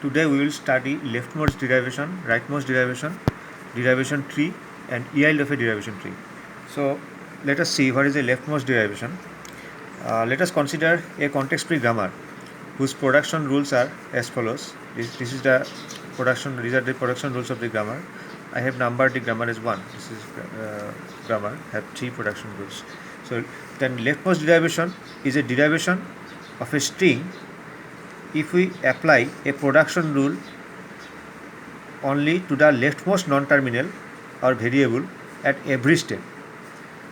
Today we will study leftmost derivation, rightmost derivation, derivation tree, and yield of a derivation tree. So let us see what is a leftmost derivation. Let us consider a context-free grammar whose production rules are as follows. This is the production. These are the production rules of the grammar. I have numbered the grammar as 1. This is grammar have 3 production rules. So then leftmost derivation is a derivation of a string if we apply a production rule only to the leftmost non-terminal or variable at every step.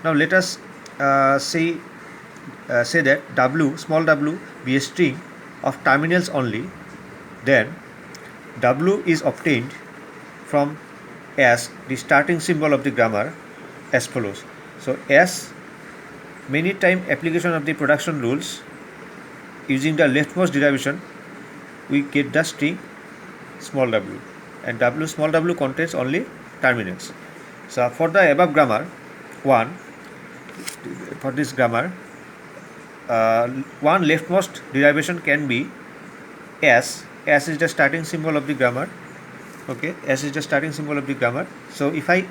Now let us say that w, small w, be a string of terminals only. Then w is obtained from as the starting symbol of the grammar as follows. So as many time application of the production rules using the leftmost derivation, we get the string small w, and w small w contains only terminals. So for the above grammar 1, for this grammar, one leftmost derivation can be as is the starting symbol of the grammar. Okay, as is the starting symbol of the grammar. So if I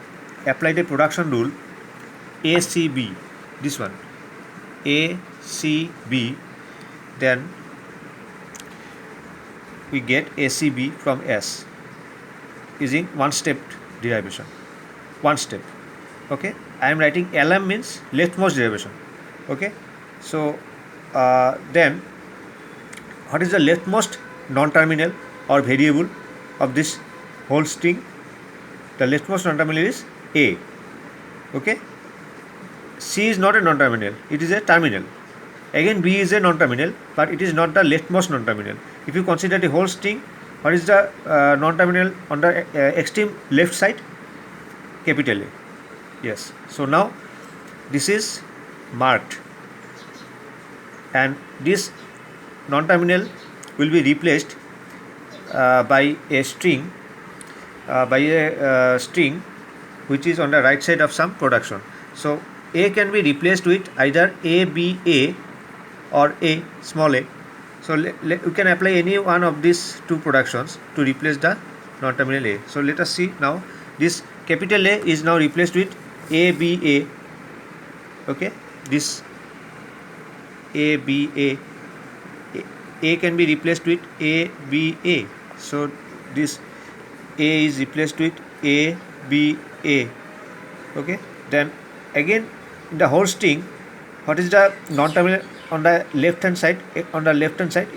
apply the production rule ACB, this one ACB, then we get ACB from S using one step derivation. One step. Okay, I am writing LM means leftmost derivation. Okay, so then what is the leftmost non-terminal or variable of this whole string? The leftmost non-terminal is A. Okay, C is not a non-terminal, it is a terminal. Again B is a non-terminal, but it is not the leftmost non-terminal. If you consider the whole string, what is the non-terminal on the extreme left side? Capital A. Yes. So now this is marked, and this non-terminal will be replaced by a string which is on the right side of some production. So A can be replaced with either ABA or A small a. So we can apply any one of these two productions to replace the non-terminal A. So let us see now. This capital A is now replaced with ABA. Okay, this ABA. A can be replaced with ABA. So this A is replaced with ABA. Okay, then again in the whole string, what is the non-terminal on the left hand side? On the left hand side,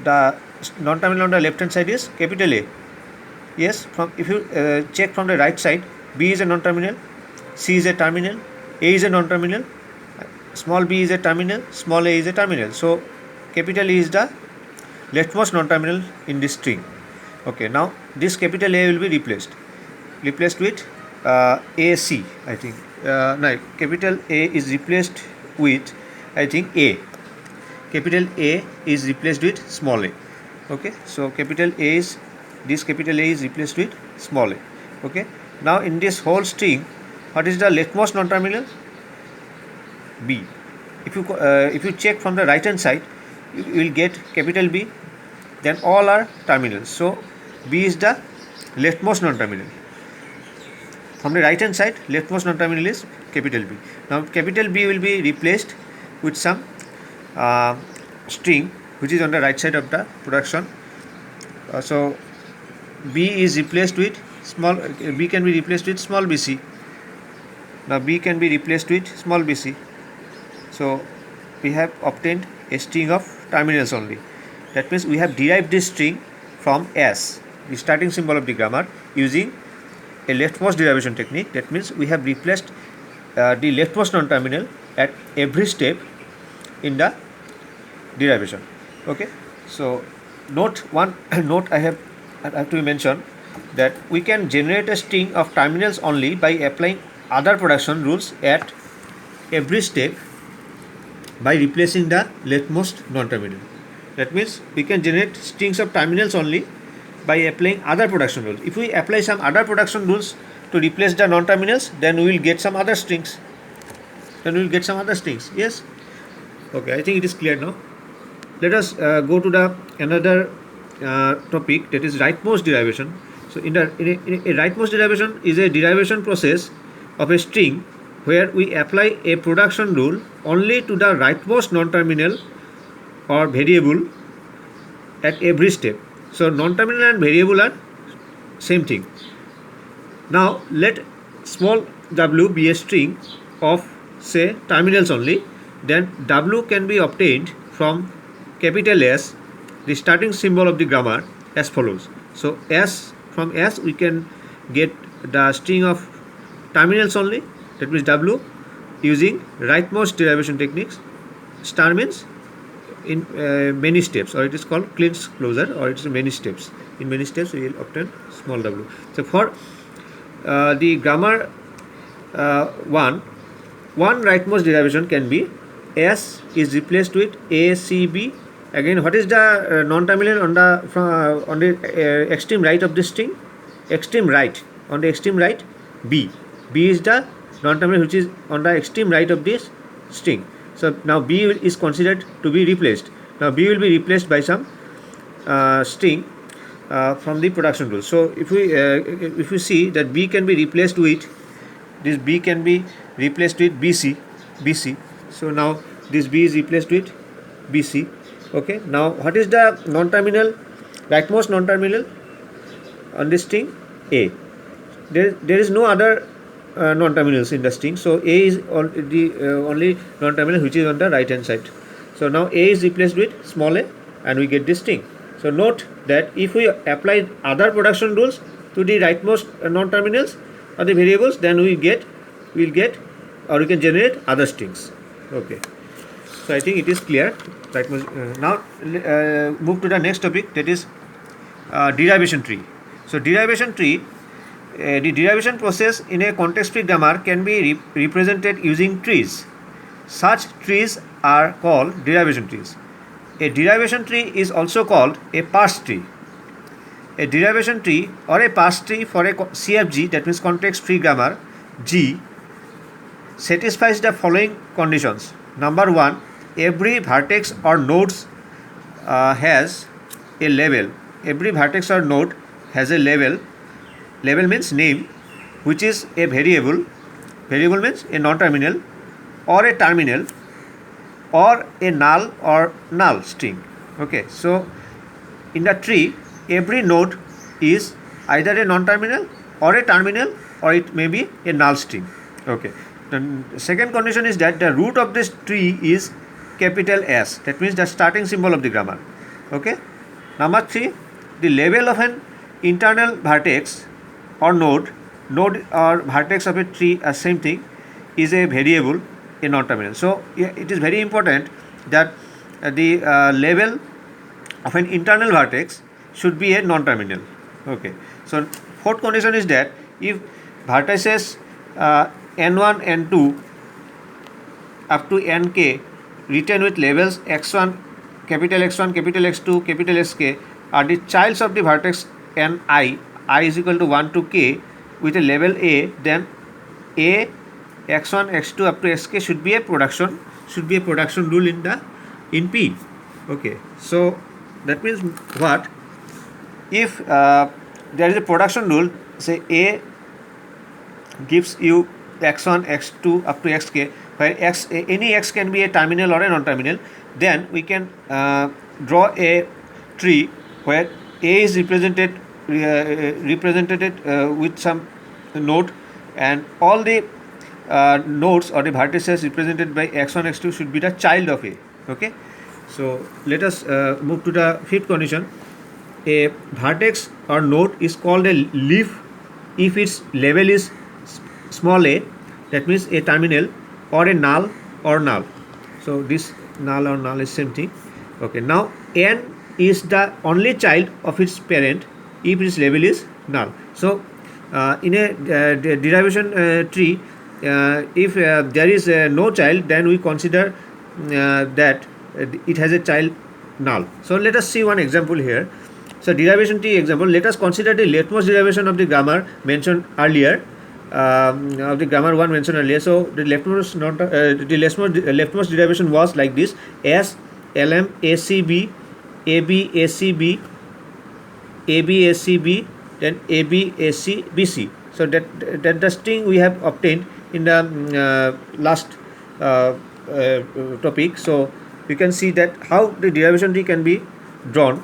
the non-terminal on the left hand side is capital A. Yes, from if you check from the right side, B is a non-terminal, C is a terminal, A is a non-terminal, small b is a terminal, small a is a terminal. So capital E is the leftmost non-terminal in this string. Okay, now this capital A will be replaced with AC, I think. No, capital A is replaced with, I think, A. Capital A is replaced with small a. Okay, so capital A is, this capital A is replaced with small a. Okay, now in this whole string, what is the leftmost non-terminal? B. If you check from the right hand side, you will get capital B, then all are terminals. So B is the leftmost non-terminal. From the right hand side, leftmost non-terminal is capital B. Now capital B will be replaced with some string which is on the right side of the production. So B is replaced with small, B can be replaced with small bc. Now B can be replaced with small bc. So we have obtained a string of terminals only. That means we have derived this string from S, the starting symbol of the grammar, using a leftmost derivation technique. That means we have replaced the leftmost non-terminal at every step in the derivation. Okay, so note I have to mention that we can generate a string of terminals only by applying other production rules at every step by replacing the leftmost non-terminal. That means we can generate strings of terminals only by applying other production rules. If we apply some other production rules to replace the non-terminals, then we will get some other strings. Yes. Okay, I think it is clear now. Let us go to the another topic, that is rightmost derivation. So in a rightmost derivation is a derivation process of a string where we apply a production rule only to the rightmost non-terminal or variable at every step. So non-terminal and variable are same thing. Now let small w be a string of say terminals only. Then w can be obtained from capital S, the starting symbol of the grammar, as follows. So S, from S we can get the string of terminals only, that means w, using rightmost derivation techniques. Star means in many steps, or it is called cleansed closure, or it is many steps. In many steps we will obtain small w. So for the grammar one rightmost derivation can be S is replaced with A, C, B. Again, what is the non-terminal on the extreme right of the string? Extreme right. On the extreme right, B. B is the non-terminal which is on the extreme right of this string. So now B is considered to be replaced. Now B will be replaced by some string from the production rule. So if we see that B can be replaced with this, B can be replaced with BC. So now this B is replaced with BC. Okay. Now what is the non-terminal, rightmost non-terminal on this string? A. There is no other non-terminals in the string. So A is the only non-terminal which is on the right hand side. So now A is replaced with small a and we get this string. So note that if we apply other production rules to the rightmost non-terminals or the variables, then we will get or we can generate other strings. Okay. So I think it is clear. Now move to the next topic, that is derivation tree. So derivation tree, the derivation process in a context-free grammar can be represented using trees. Such trees are called derivation trees. A derivation tree is also called a parse tree. A derivation tree or a parse tree for a CFG, that means context-free grammar G, satisfies the following conditions. Number one, every vertex or nodes has a label. Every vertex or node has a label. Label means name, which is a variable. Variable means a non-terminal or a terminal or a null string. Okay, so in the tree, every node is either a non-terminal or a terminal, or it may be a null string. Okay. The second condition is that the root of this tree is capital S. That means the starting symbol of the grammar. Okay. Number 3, the label of an internal vertex or node or vertex of a tree, same thing, is a variable, a non-terminal. So it is very important that the label of an internal vertex should be a non-terminal. Okay. So fourth condition is that if vertices n1, n2 up to nk written with labels x1, capital X1, capital X2, capital Sk are the childs of the vertex ni, I is equal to 1 to k with a label a, then a, x1, x2 up to sk should be a production rule in P. Okay. So that means what? If there is a production rule, say a gives you x1, x2 up to xk, where any x can be a terminal or a non-terminal, then we can draw a tree where a is represented with some node, and all the nodes or the vertices represented by x1, x2 should be the child of a. Okay. So let us move to the fifth condition. A vertex or node is called a leaf if its label is small a, that means a terminal, or a null or null. So this null or null is same thing. Okay. Now n is the only child of its parent if its label is null. So in a derivation tree, if there is no child, then we consider that it has a child null. So let us see one example here. So derivation tree example, let us consider the leftmost derivation of the grammar mentioned earlier, of the grammar 1 mentioned earlier. So the leftmost derivation was like this: S, LM, ACB, AB, ACB, ABACB, then ABACBC. So that the string we have obtained in the last topic. So you can see that how the derivation tree can be drawn.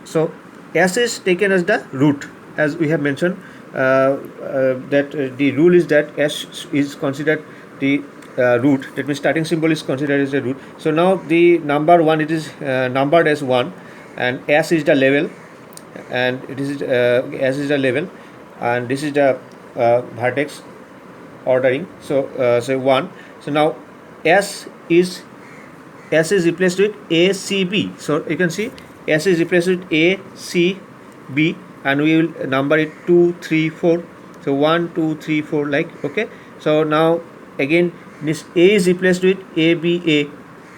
So S is taken as the root, as we have mentioned that the rule is that S is considered the root. That means starting symbol is considered as a root. So now the number 1, it is numbered as 1, and S is the level, and it is S is the level, and this is the vertex ordering. So say 1. So now S is replaced with ACB. So you can see S is replaced with ACB, and we will number it 2, 3, 4. So 1, 2, 3, 4, like, okay. So now again this A is replaced with ABA.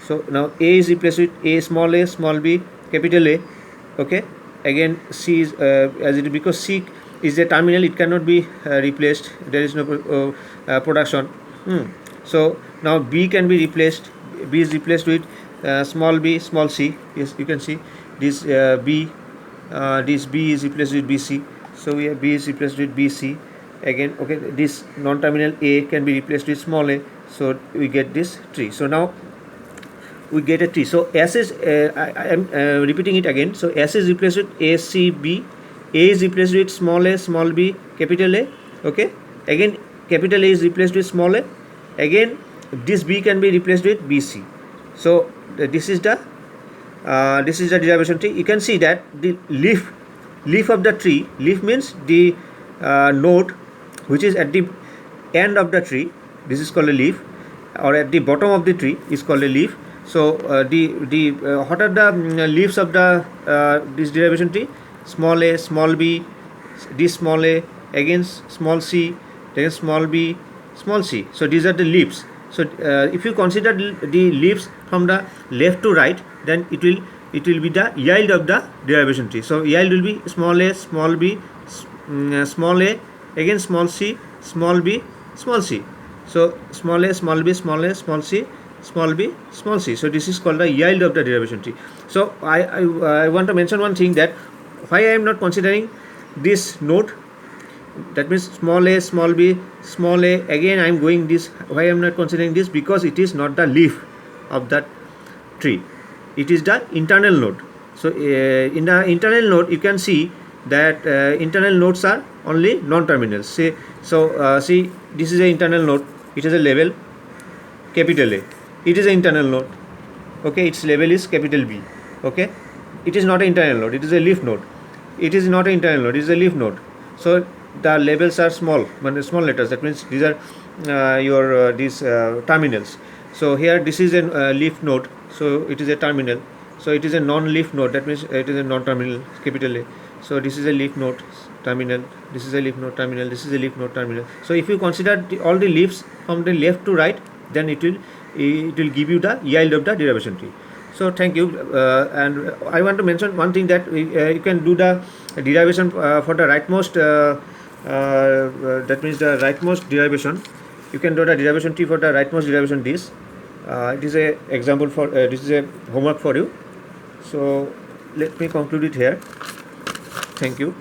So now A is replaced with A, small b, capital A, okay. Again C is as it is, because C is a terminal, it cannot be replaced, there is no production. So now B can be replaced. B is replaced with small b, small c. Yes, you can see this B, this B is replaced with BC. So we have B is replaced with BC. Again, okay, this non-terminal A can be replaced with small a. So we get this tree. So now we get a tree. So S is I am repeating it again. So S is replaced with ACB. A is replaced with small b, capital A. Okay. Again, capital A is replaced with small a. Again, this B can be replaced with BC. So this is the derivation tree. You can see that the leaf of the tree, leaf means the node which is at the end of the tree, this is called a leaf, or at the bottom of the tree is called a leaf. So what are the leaves of the this derivation tree? Small a, small b, this small a, again small c, then small b, small c. So these are the leaves. So if you consider the leaves from the left to right, then it will be the yield of the derivation tree. So yield will be small a, small b, small a, again small c, small b, small c. So small a, small b, small a, small c, small b, small c. So this is called the yield of the derivation tree. So I want to mention one thing, that why I am not considering this node, that means small a, small b, small a, again I am going this. Why I am not considering this? Because it is not the leaf of that tree, it is the internal node. So in the internal node you can see that internal nodes are only non-terminals. See, so see, this is an internal node, it has a label capital A, it is an internal node, okay, its label is capital B, okay. It is not an internal node, it is a leaf node. It is not an internal node, it is a leaf node. So the labels are small letters, that means these are your these terminals. So here this is a leaf node, so it is a terminal. So it is a non-leaf node, that means it is a non-terminal, capital A. So this is a leaf node terminal, this is a leaf node terminal, this is a leaf node terminal. So if you consider all the leaves from the left to right, then it will give you the yield of the derivation tree. So thank you, and I want to mention one thing, that you can do the derivation for the rightmost, that means the rightmost derivation. You can do the derivation tree for the rightmost derivation this. It is a example for this is a homework for you. So let me conclude it here. Thank you.